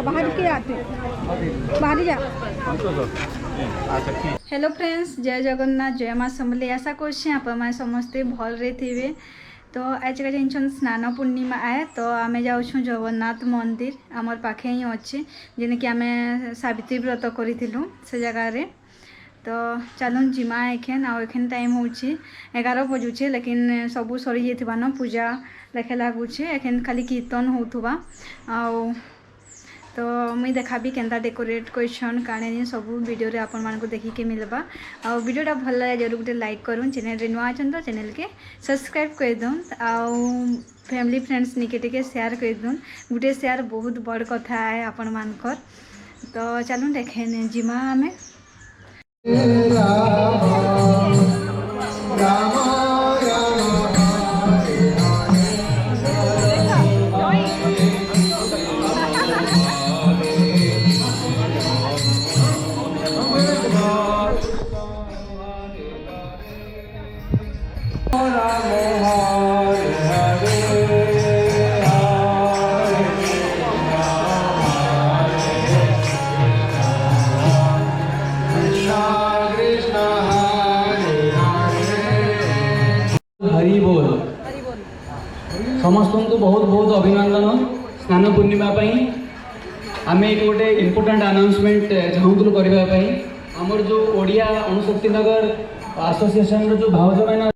बाहर के आते बाहर ही जा। हेलो फ्रेंड्स, जय जगन्नाथ, जय माँ समलेई। आशा कर समस्ते भलरे थे। तो आज का जान स्नान पूर्णिमा आए तो आम जाऊँ जगन्नाथ मंदिर आमर पाखे ही अच्छे जेने कि आम सावित्री व्रत करूँ से जगार। तो चलून जिमा एखेन आखेन टाइम हूँ 11 बजुचे लेकिन सबू सरी जान पूजा लेखे लगुचे एखेन खाली कीर्तन होथुबा तो मुई देखा भी केंता डेकोरेट क्वेश्चन काणे सब वीडियो रे आपण मानको देखिके मिलबा। आ वीडियोटा भल लगे जरूर गोटे लाइक करूँ, चैनल रे नुआ अछन तो चैनल के सब्सक्राइब कर दूँ आउ फैमिली फ्रेंड्स निके टिके शेयर कर दूँ। गोटे शेयर बहुत बड़ कथा है आपण मानकर। तो चलूँ देखे जिमा आमे हरि बोल। समस्त को बहुत बहुत अभिनंदन स्नान पूर्णिमा आम एक गोटे इम्पोर्टाट अनाउंसमेंट चाहूलु करने आमर जो ओडिया अणुशक्ति नगर एसोसिएशन जो भावज मैंने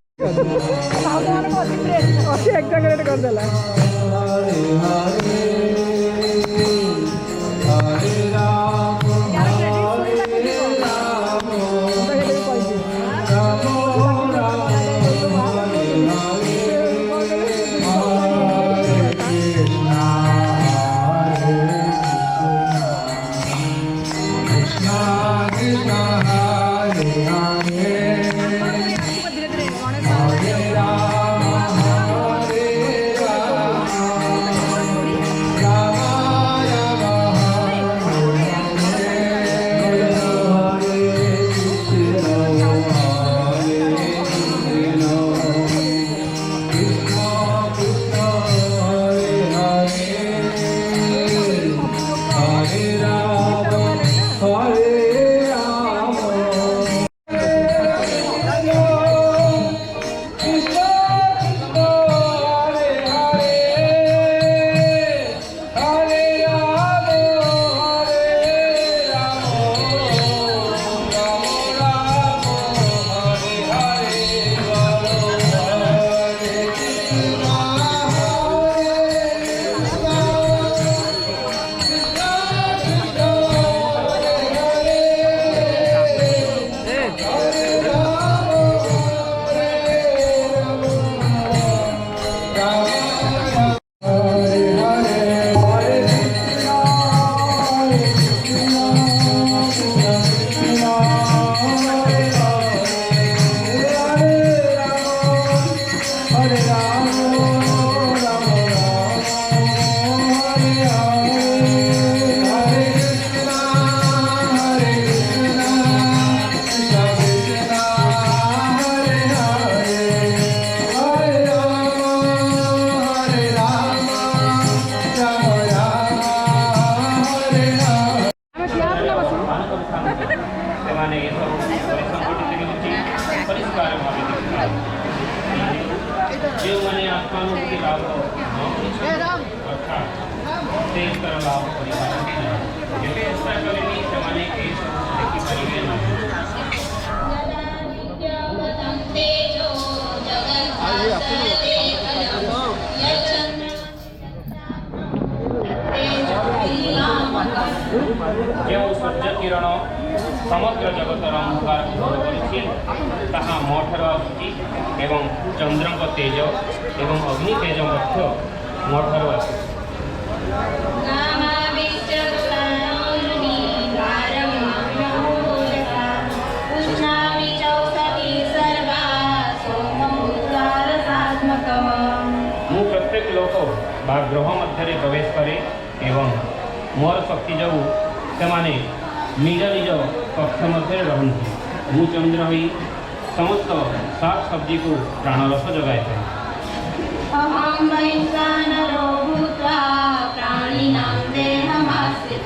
जो सूर्य किरण समग्र जगतर अंधकार ताहा मठर आसुची एवं चंद्र तेज एवं अग्नि तेज मठर आसुची। मु प्रत्येक लोक बा ग्रह मध्य प्रवेश करे एवं मोर शक्ति जो से निज निज कक्ष मध्य रहती। मु चंद्र हो समस्त शाक सब्जी को प्राणरस जगाए थे। अहं वैश्वानरो भूत्वा प्राणिनां देहमाश्रितः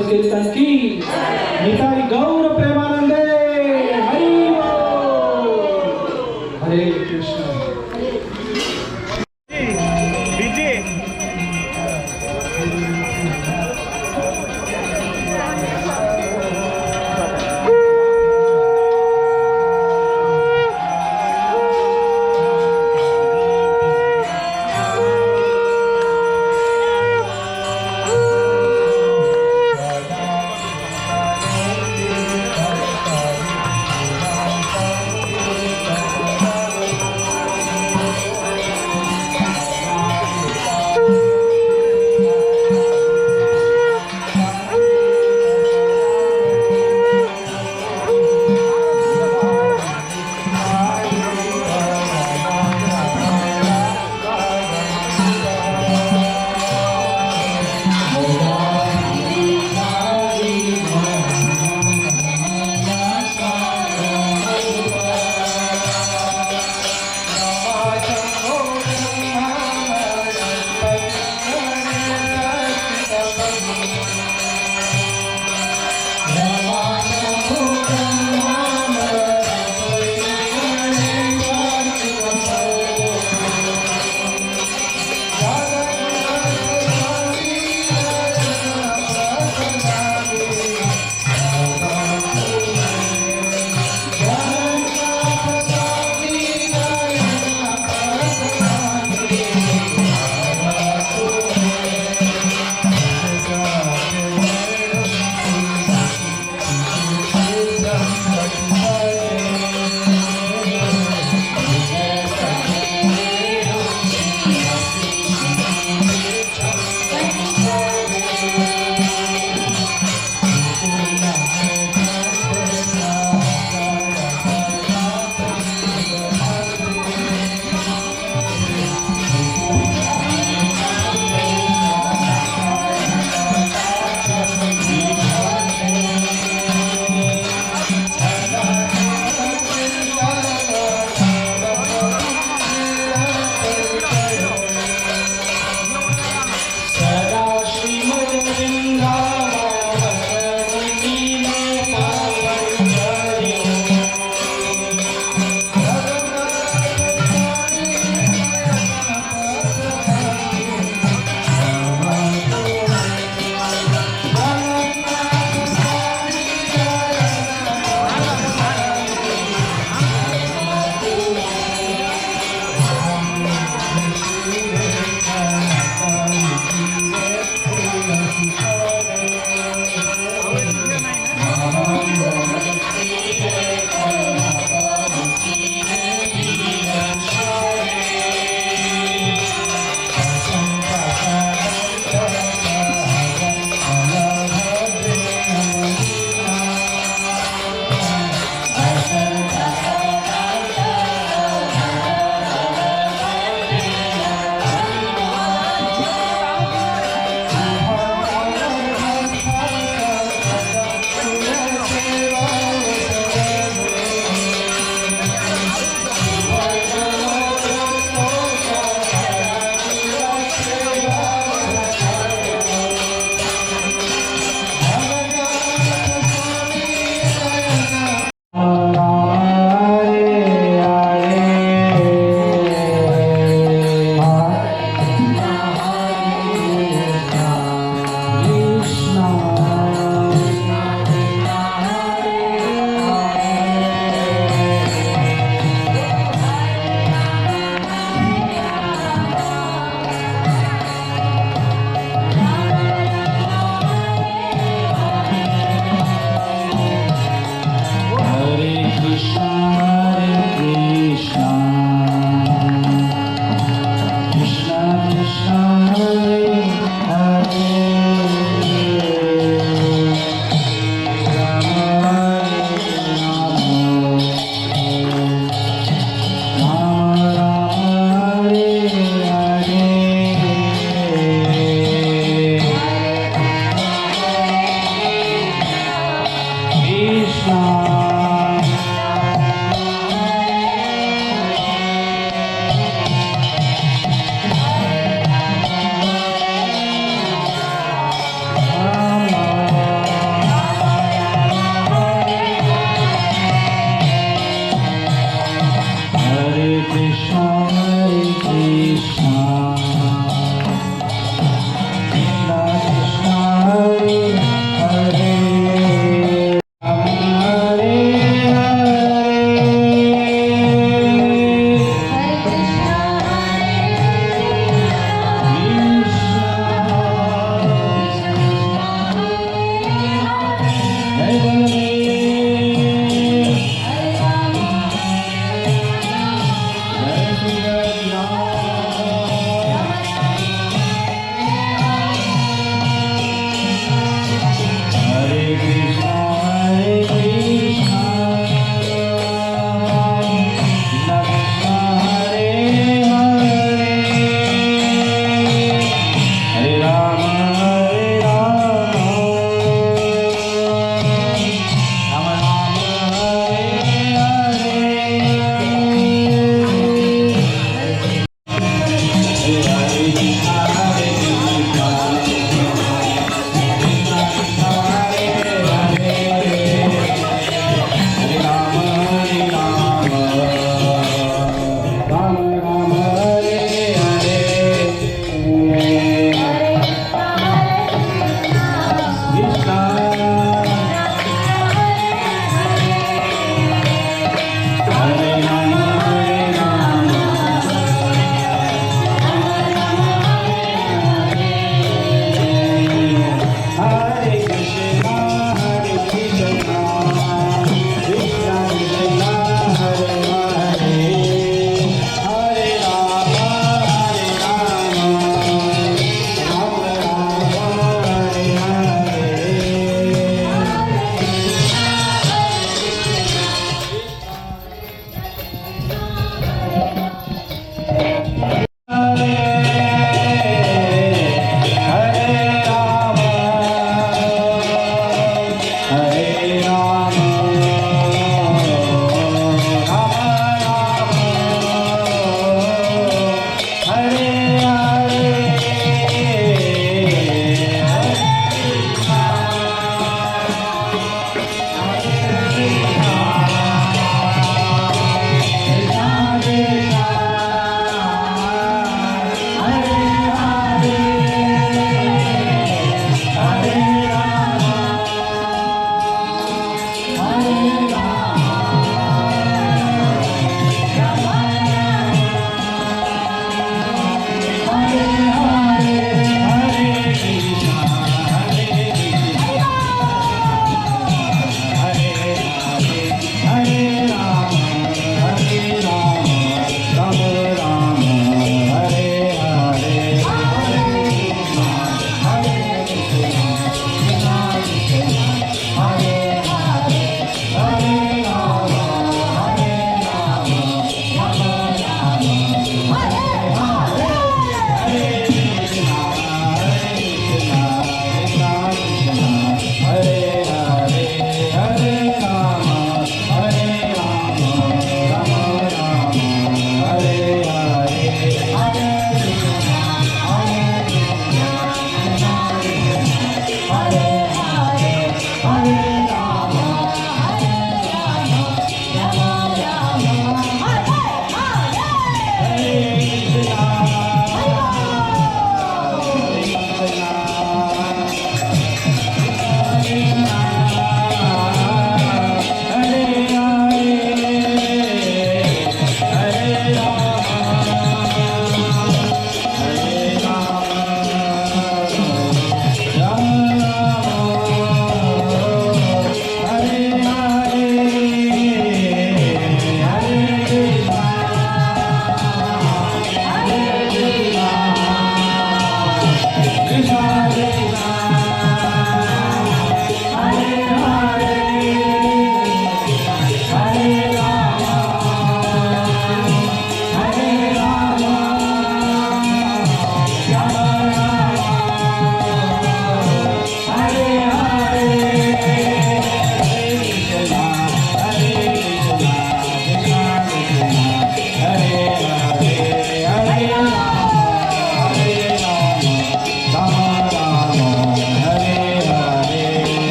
संकीर्तन की निताई गौर प्रेमानंदे हरि बोल। हरे कृष्ण। राम हरे राम राम राम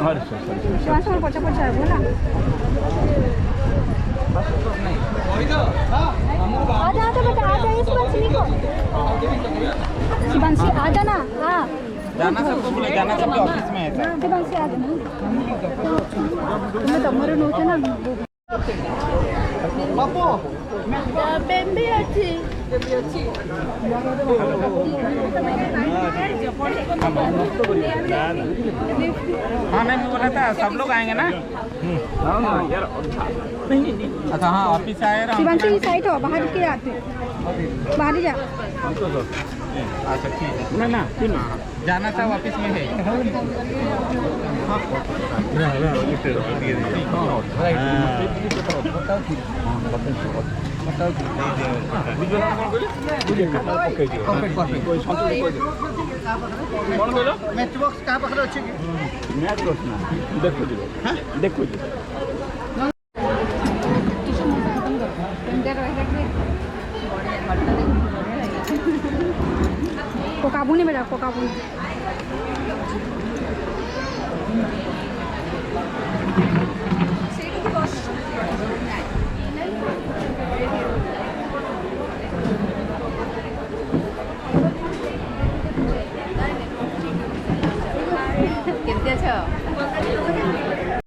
हरे श्वास पचा पचा है बोला आ जा बेटा आ जा इस बंसी को शिवांशी आ जाना हाँ जाना सबको बोले जाना सबके ऑफिस में है सर शिवांशी आ जाना तुम्हें तमरे नोचे ना बापू बेबी अच्छी हाँ मैं भी बोला था सब लोग आएंगे ना अच्छा हाँ ऑफिस आए रहा शिवांशी साइड हो बाहर के आते बाहर जा अच्छा ठीक है ना जाना सब ऑफिस में है कोकाबुनी बेटा कोकाबुनी